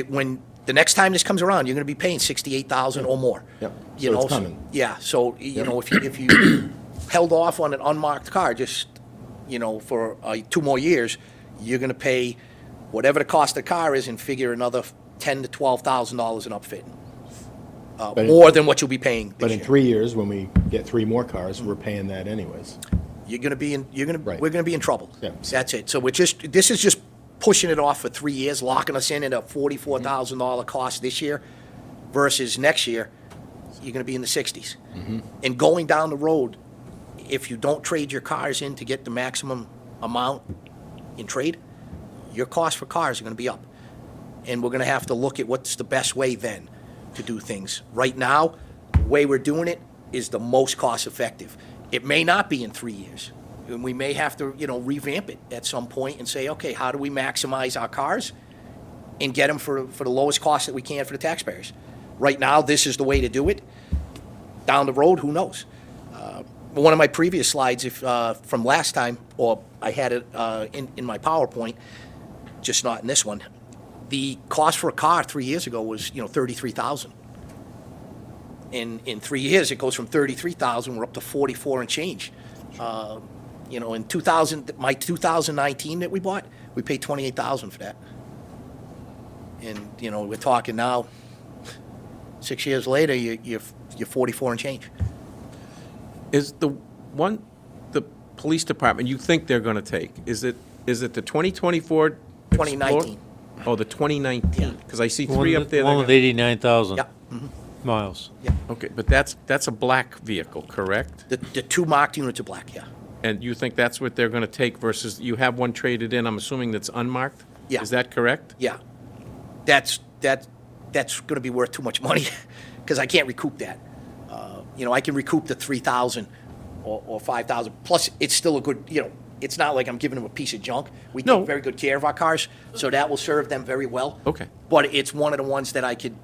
When the next time this comes around, you're gonna be paying 68,000 or more. Yep. You So know, it's coming. Yeah, so, you Yep. know, if you held off on an unmarked car, just, you know, for 2 more years, you're gonna pay whatever the cost of the car is and figure another $10,000 to $12,000 in upfitting. But in- More than what you'll be paying But this in year. 3 years, when we get 3 more cars, we're paying that anyways. You're gonna be in, Right. we're gonna be in trouble. Yeah. That's it. So this is just pushing it off for 3 years, locking us in at a $44,000 cost this year versus next year, you're gonna be in the 60s. And going down the road, if you don't trade your cars in to get the maximum amount in trade, your cost for cars are gonna be up. And we're gonna have to look at what's the best way then to do things. Right now, the way we're doing it is the most cost-effective. It may not be in 3 years. And we may have to, revamp it at some point and say, okay, how do we maximize our cars and get them for the lowest cost that we can for the taxpayers? Right now, this is the way to do it. Down the road, who knows? One of my previous slides, from last time, or I had it in my PowerPoint, just not in this one, the cost for a car 3 years ago was, $33,000. In 3 years, it goes from 33,000, we're up to 44 and change. In 2019 that we bought, we paid 28,000 for that. And, we're talking now, 6 years later, you're 44 and change. Is the police department you think they're gonna take, is it the 2024? 2019. Oh, the 2019, Yeah. because I see One 3 up with there. one they're with gonna- 89,000 Yeah, miles. Okay, but that's a black vehicle, correct? the 2 marked units are black, yeah. And you think that's what they're gonna take versus, you have one traded in, I'm assuming that's unmarked? Yeah. Is that correct? Yeah. That's gonna be worth too much money, because I can't recoup that. I can recoup the 3,000 or 5,000, plus it's still a good, it's not like I'm giving them a piece of junk. We No. take very good care of our cars, so that will serve them very well. Okay. But it's one of the ones that I could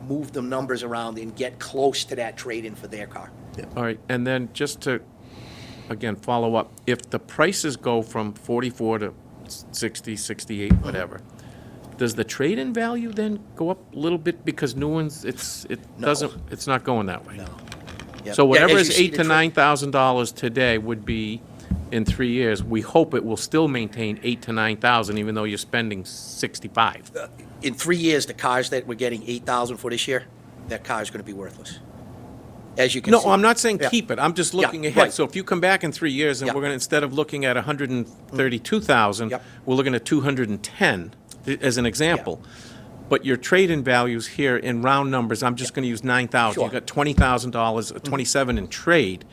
move the numbers around and get close to that trade-in for their car. All right, and then just to, again, follow up, if the prices go from 44 to 60, 68, whatever. Does the trade-in value then go up a little bit because new ones, No. it's not going that way? No. Yep. So Yeah, whatever as is you see the $8,000 to $9,000 today would be, in 3 years, we hope it will still maintain 8,000 to 9,000, even though you're spending 65. In 3 years, the cars that we're getting 8,000 for this year, that car is going to be worthless. As you can see. No, I'm not saying Yeah. keep it, I'm just Yeah, looking ahead. right. So if you come back in 3 years and Yeah. we're gonna, instead of looking at 132,000, Yep. we're looking at 210, as an example. But your trade-in values here in round numbers, I'm just gonna use 9,000. Sure. You got $20,000, 27 in trade.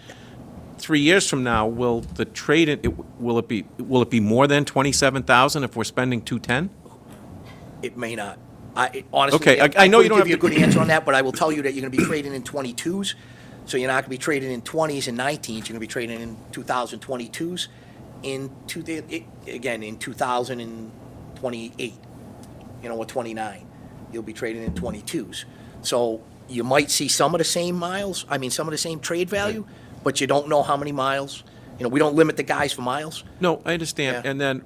3 years from now, will the trade-in, will it be more than 27,000 if we're spending 210? It may not. Honestly, Okay, I know you don't couldn't give you a have good to- answer on that, but I will tell you that you're going to be trading in 22s, so you're not going to be trading in 20s and 19s, you're going to be trading in 2022s, again, in 2028, or 29. You'll be trading in 22s. So you might see some of the same miles, some of the same trade value, but you don't know how many miles. We don't limit the guys for miles. No, I understand. Yeah. And then,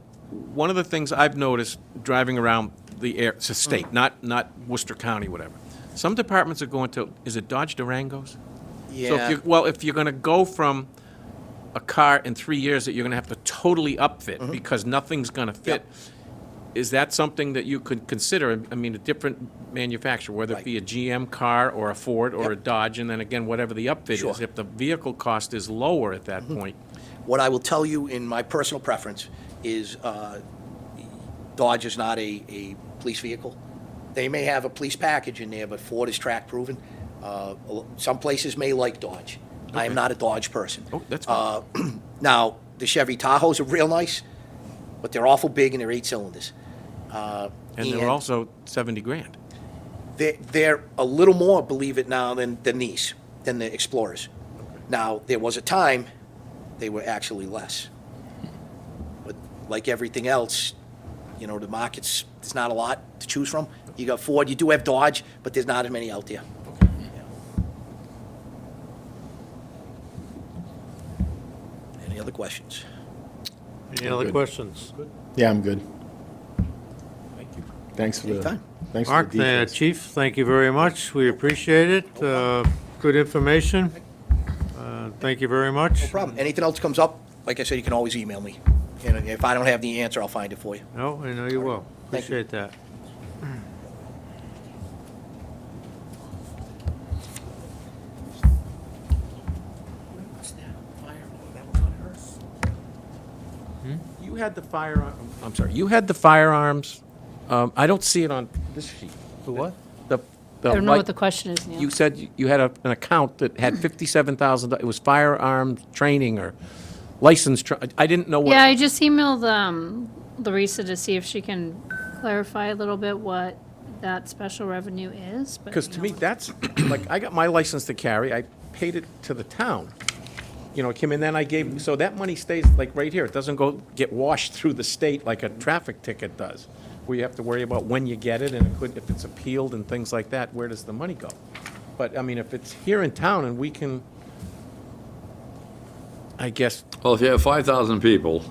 one of the things I've noticed driving around the air, it's a state, not Worcester County, whatever. Some departments are going to, is it Dodge Durangos? So if you're gonna go from a car in 3 years that you're gonna have to totally upfit because nothing's gonna fit, is that something that you could consider? I mean, a different manufacturer, whether it be a GM car or a Ford or a Dodge, and then again, whatever the upfit Sure. is, if the vehicle cost is lower at that point. What I will tell you in my personal preference is Dodge is not a police vehicle. They may have a police package in there, but Ford is track proven. Some places may like Dodge. I am not a Dodge person. Oh, that's fine. Now, the Chevy Tahoes are real nice, but they're awful big and they're 8 cylinders. And they're also 70 grand. They're a little more, believe it now, than these, than the Explorers. Now, there was a time they were actually less. But like everything else, the market's, there's not a lot to choose from. You got Ford, you do have Dodge, but there's not as many out there. Any other questions? Any other questions? Yeah, I'm good. Thank you. Thanks for the, Anytime. thanks for Mark, the details. Chief, thank you very much. We appreciate it. Good information. Thank you very much. No problem. Anything else comes up, like I said, you can always email me. And if I don't have the answer, I'll find it for you. No, I know you will. Thank you. Appreciate that. You had the firearm, I'm sorry, you had the firearms, I don't see it on this sheet. The what? I don't know what the question is, Neil. You said you had an account that had $57,000, it was firearms training or license, I didn't know what. Yeah, I just emailed Larissa to see if she can clarify a little bit what that special revenue is, but. Because to me, that's, like, I got my license to carry, I paid it to the town. Kim, and then I gave, so that money stays, like, right here. It doesn't get washed through the state like a traffic ticket does, where you have to worry about when you get it, and if it's appealed and things like that, where does the money go? But, I mean, if it's here in town and we can, I guess, Well, if you have 5,000 people,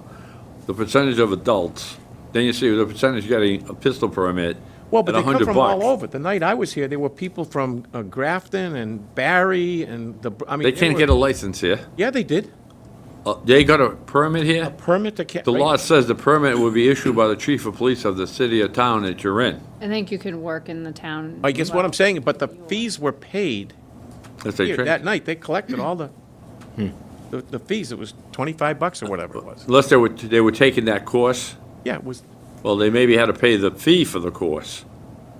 the percentage of adults, then you see the percentage getting a pistol permit well, but at they come $100. from all over. The night I was here, there were people from Grafton and Barry and They can't get a license here. Yeah, they did. They got a permit here? Permit to carry. The law says the permit will be issued by the chief of police of the city or town that you're in. I think you can work in the town. I guess what I'm saying, but the fees were paid If they here tra- that night. They collected all the fees. It was $25 or whatever it was. Unless they were taking that course, Yeah, it was. well, they maybe had to pay the fee for the course,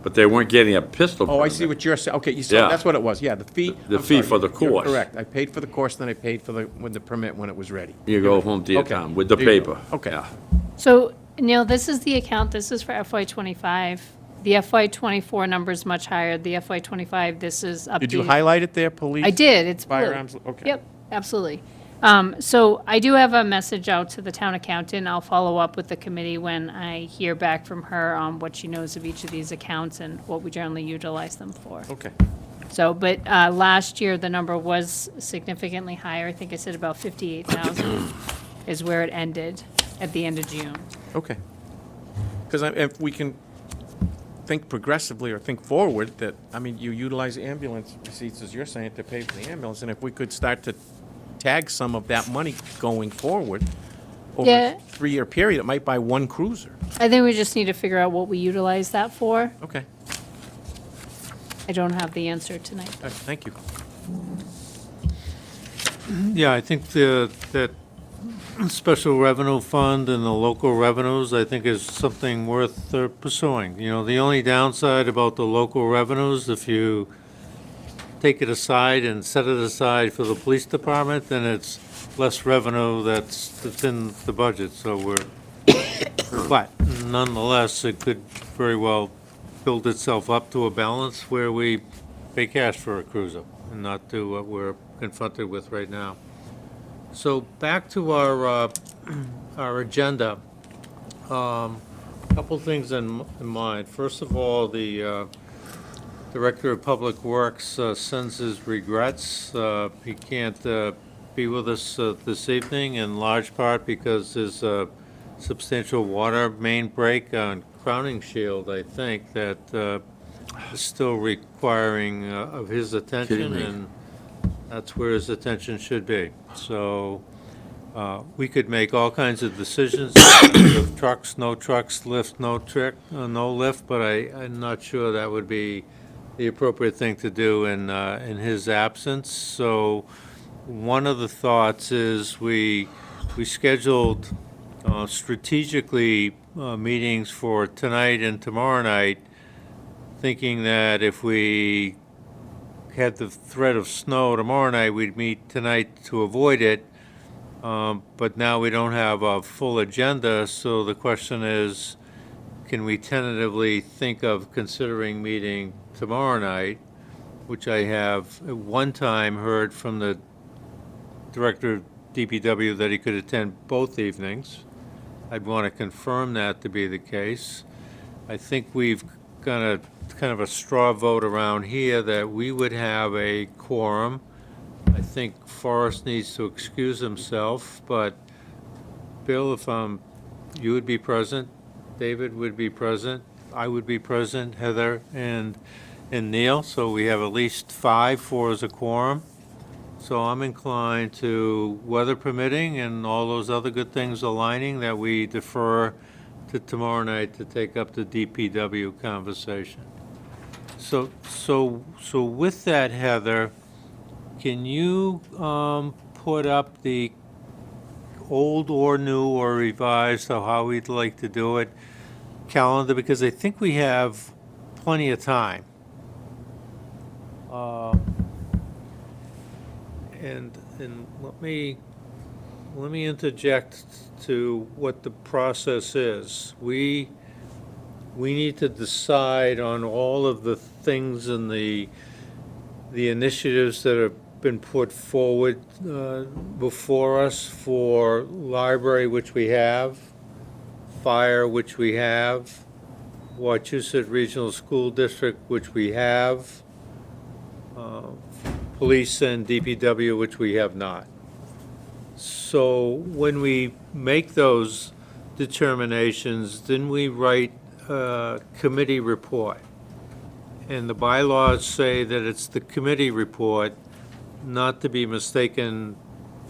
but they weren't getting a pistol permit. Oh, I see what you're saying. Okay, you Yeah. said, that's what it was. Yeah, the fee. The I'm fee sorry, for the you're course. correct. I paid for the course, then I paid for the permit when it was ready. You go home to your Okay. town with the There you go. paper. Okay. Yeah. So, Neil, this is the account, this is for FY '25. The FY '24 number's much higher. The FY '25, this is updated. Did you highlight it there, police? I did, it's blue. Firearms, okay. Yep, absolutely. So I do have a message out to the town accountant. I'll follow up with the committee when I hear back from her on what she knows of each of these accounts and what we generally utilize them for. Okay. So, but last year, the number was significantly higher. I think I said about 58,000 is where it ended at the end of June. Okay. Because if we can think progressively or think forward, that, I mean, you utilize ambulance receipts, as you're saying, to pay for the ambulance, and if we could start to tag some of that money going forward over Yeah. a 3-year period, it might buy one cruiser. I think we just need to figure out what we utilize that for. Okay, I don't have the answer tonight. all right, thank you. Yeah, I think that special revenue fund and the local revenues, I think, is something worth pursuing. You know, the only downside about the local revenues, if you take it aside and set it aside for the police department, then it's less revenue that's in the budget, so but nonetheless, it could very well build itself up to a balance where we pay cash for a cruiser and not do what we're confronted with right now. So back to our agenda. Couple things in mind. First of all, the Director of Public Works sends his regrets. He can't be with us this evening, in large part because there's a substantial water main break on Crowning Shield, I think, that is still requiring of his attention. Kidding me. And that's where his attention should be. So we could make all kinds of decisions of trucks, no trucks, lift, no lift, but I'm not sure that would be the appropriate thing to do in his absence. So one of the thoughts is we scheduled strategically meetings for tonight and tomorrow night, thinking that if we had the threat of snow tomorrow night, we'd meet tonight to avoid it. But now we don't have a full agenda, so the question is, can we tentatively think of considering meeting tomorrow night, which I have at one time heard from the Director of DPW that he could attend both evenings. I'd want to confirm that to be the case. I think we've got a kind of a straw vote around here that we would have a quorum. I think Forrest needs to excuse himself, but Bill, if you would be present, David would be present, I would be present, Heather and Neil, so we have at least 4 as a quorum. So I'm inclined to, weather permitting and all those other good things aligning, that we defer to tomorrow night to take up the DPW conversation. So with that, Heather, can you put up the old or new or revised, or how we'd like to do it, calendar? Because I think we have plenty of time. And let me interject to what the process is. We need to decide on all of the things and the initiatives that have been put forward before us for library, which we have, fire, which we have, Wachusett Regional School District, which we have, police and DPW, which we have not. So when we make those determinations, then we write a committee report. And the bylaws say that it's the committee report, not to be mistaken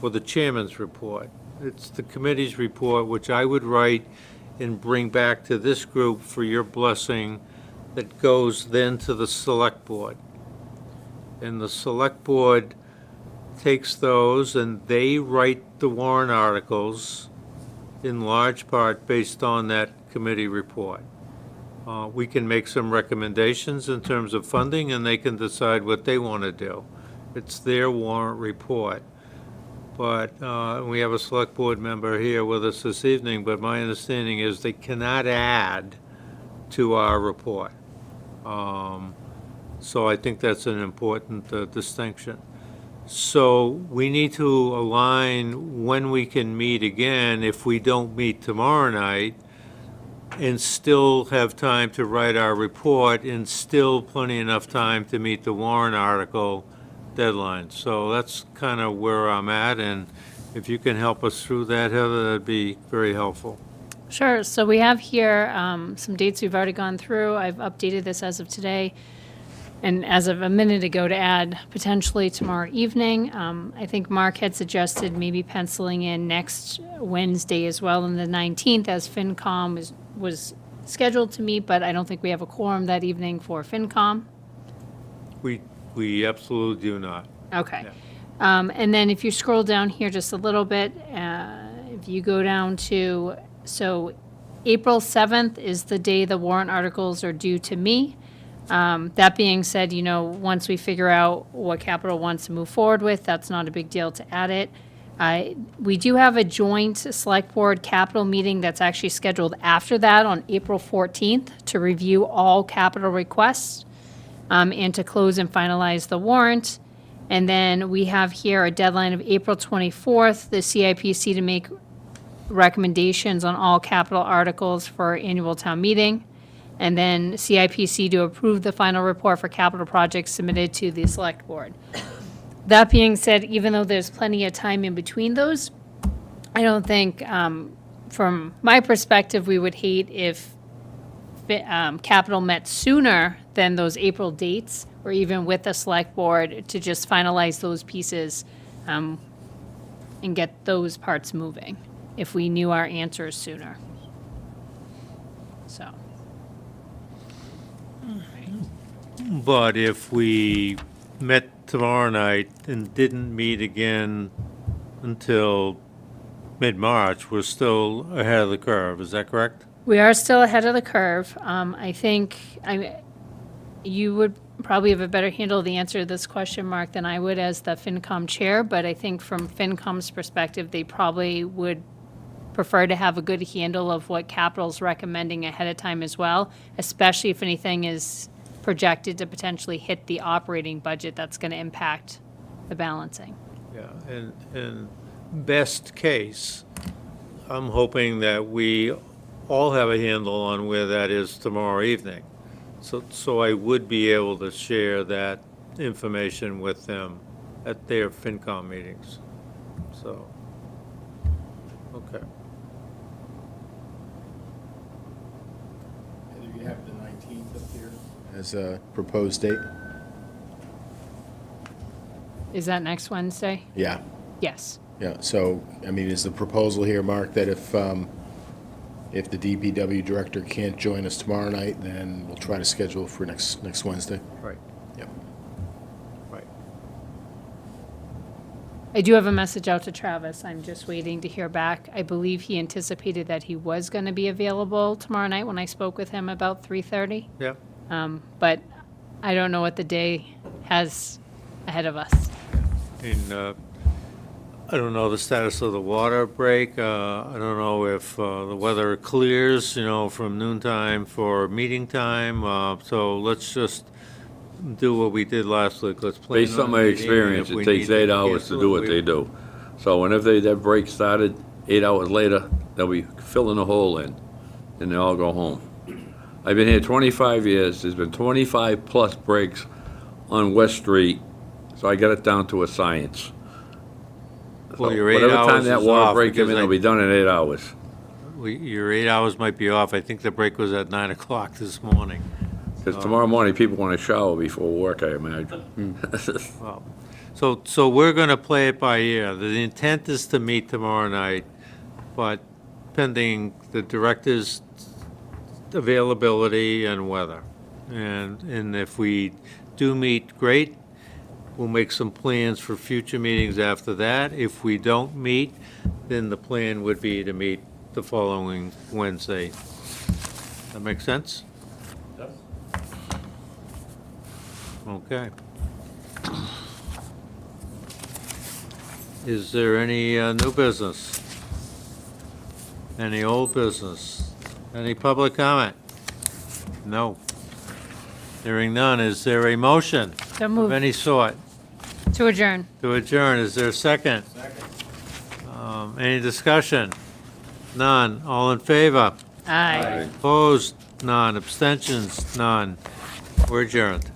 for the chairman's report. It's the committee's report, which I would write and bring back to this group for your blessing, that goes then to the select board. And the select board takes those and they write the warrant articles in large part based on that committee report. We can make some recommendations in terms of funding, and they can decide what they want to do. It's their warrant report. But we have a select board member here with us this evening, but my understanding is they cannot add to our report. So I think that's an important distinction. So we need to align when we can meet again, if we don't meet tomorrow night, and still have time to write our report, and still plenty enough time to meet the warrant article deadline. So that's kind of where I'm at, and if you can help us through that, Heather, that'd be very helpful. Sure. So we have here some dates we've already gone through. I've updated this as of today. And as of a minute ago, to add potentially tomorrow evening. I think Mark had suggested maybe penciling in next Wednesday as well, on the 19th, as FinCom was scheduled to meet, but I don't think we have a quorum that evening for FinCom. We absolutely do not. Okay. And then if you scroll down here just a little bit, if you go down to, so April 7th is the day the warrant articles are due to me. That being said, once we figure out what capital wants to move forward with, that's not a big deal to add it. We do have a joint select board capital meeting that's actually scheduled after that on April 14th to review all capital requests and to close and finalize the warrant. And then we have here a deadline of April 24th, the CIPC to make recommendations on all capital articles for our annual town meeting. And then CIPC to approve the final report for capital projects submitted to the select board. That being said, even though there's plenty of time in between those, I don't think, from my perspective, we would hate if capital met sooner than those April dates, or even with the select board to just finalize those pieces and get those parts moving, if we knew our answers sooner. So. But if we met tomorrow night and didn't meet again until mid-March, we're still ahead of the curve, is that correct? We are still ahead of the curve. I think you would probably have a better handle of the answer to this question, Mark, than I would as the FinCom chair, but I think from FinCom's perspective, they probably would prefer to have a good handle of what capital's recommending ahead of time as well, especially if anything is projected to potentially hit the operating budget that's going to impact the balancing. Yeah, and best case, I'm hoping that we all have a handle on where that is tomorrow evening. So I would be able to share that information with them at their FinCom meetings. So, okay. Do you have the 19th up here as a proposed date? Is that next Wednesday? Yeah, Yes. yeah. So, I mean, is the proposal here, Mark, that if the DPW director can't join us tomorrow night, then we'll try to schedule for next Wednesday? Right, Yep. right. I do have a message out to Travis. I'm just waiting to hear back. I believe he anticipated that he was going to be available tomorrow night when I spoke with him about 3:30. Yeah, But I don't know what the day has ahead of us. and I don't know the status of the water break. I don't know if the weather clears, from noontime for meeting time. So let's just do what we did last week. Let's plan Based on my the meeting, experience, and if it we takes need 8 to hours to cancel do it, what we- they do. So whenever that break started, 8 hours later, they'll be filling the hole in, and they all go home. I've been here 25 years, there's been 25-plus breaks on West Street, so I got it down to a science. Well, So your 8 whatever time hours that is water off break come in, because it'll be done in 8 hours. Your 8 hours might be off. I think the break was at 9 o'clock this morning. Because tomorrow morning, people want to shower before work, I imagine. Well, so we're going to play it by ear. The intent is to meet tomorrow night, but pending the director's availability and weather. And if we do meet, great. We'll make some plans for future meetings after that. If we don't meet, then the plan would be to meet the following Wednesday. That make sense? Okay. Is there any new business? Any old business? Any public comment? No. Hearing none, is there a motion So of move any sort to adjourn. to adjourn? Is there a second? Any discussion? None. All in favor? Aye. Opposed? None. Abstentions? None. We're adjourned.